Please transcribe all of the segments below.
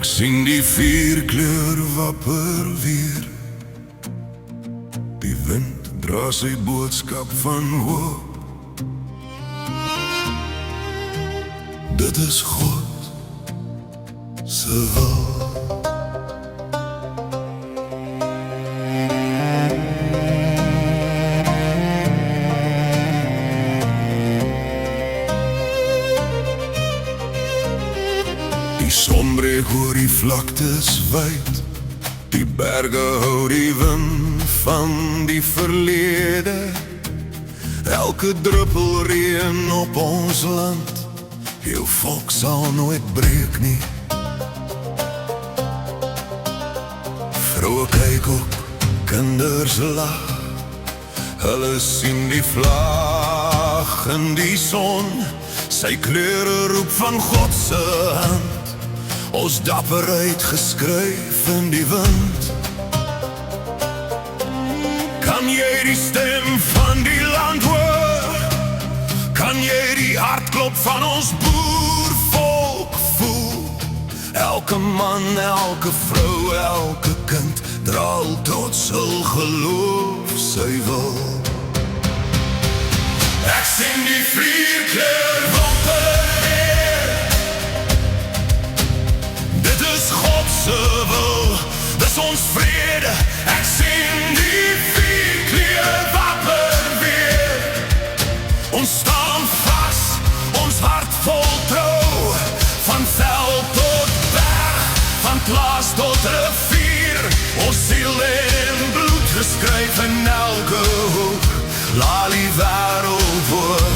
sien die vierkleur wapper weer. Die wind dra sy boodskap van hoop. Dit is God se wil. Die son breek oor die vlaktes wyd. Die berge hou die wind van die verlede. Elke druppel reën op ons land, jou volk sal nooit breek nie. Vroue kyk op, kinders lag. Hulle sien die vlag in die son. Sy kleure roep van God se hand. Ons dapperheid geskryf in die wind. Kan jy die stem van die land hoor? Kan jy die hartklop van ons boervolk voel? Elke man, elke vrou, elke kind draal trots hul geloof sy wil. Ek sien die vierkleur wapper weer. Dit is God se wil, dis ons vrede. Ek sien die vierkleur wapper weer. Ons staan vas, ons hart vol trou. Van veld tot berg, van plaas tot rivier. Ons siel en bloed geskryf in elke hoek. Laat die wêreld voor,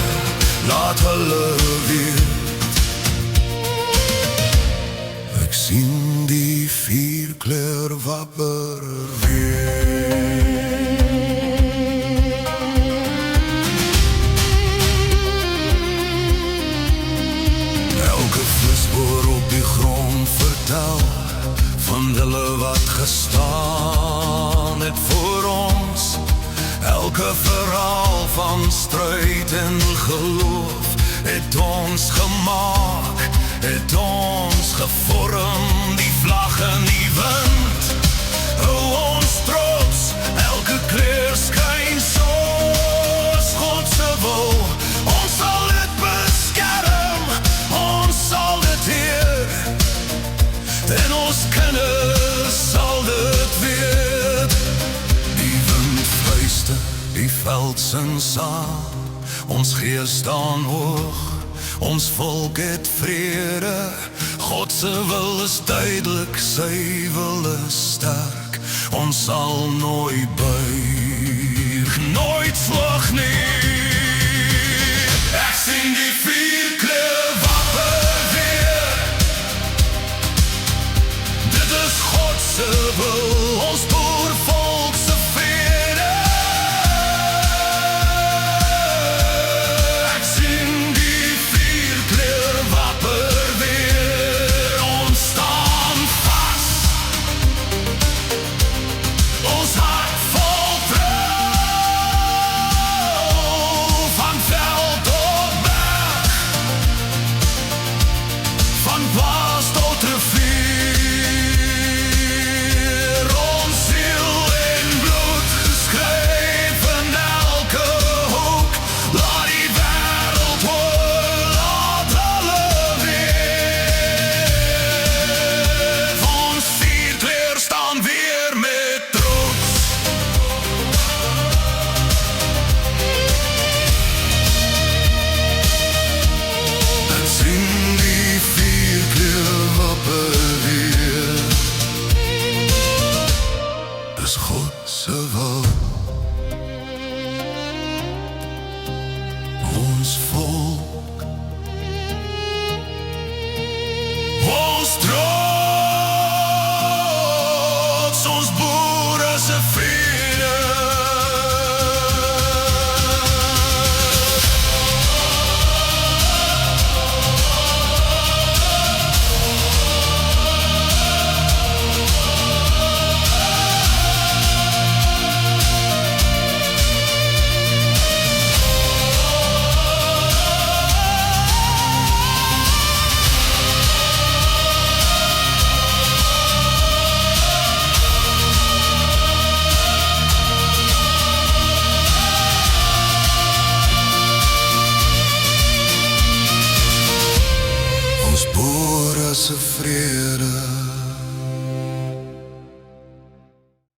laat hulle weet. Ek sien die vierkleur wapper weer. Elke vlisboor op die grond vertel van hulle wat gestaan het voor ons. Elke verhaal van stryd en geloof het ons gemaak, het ons gevorm. Die vlag in die wind hou ons trots. Elke kleur skyn soos God se wil. Ons sal dit beskerm, ons sal dit heer. En ons kinders sal dit weet. Die wind fluister, die veld sing saam. Ons gees staan hoog, ons volk het vrede. God se wil is duidelik, sy wil is sterk. Ons sal nooit buig, nooit slag nie.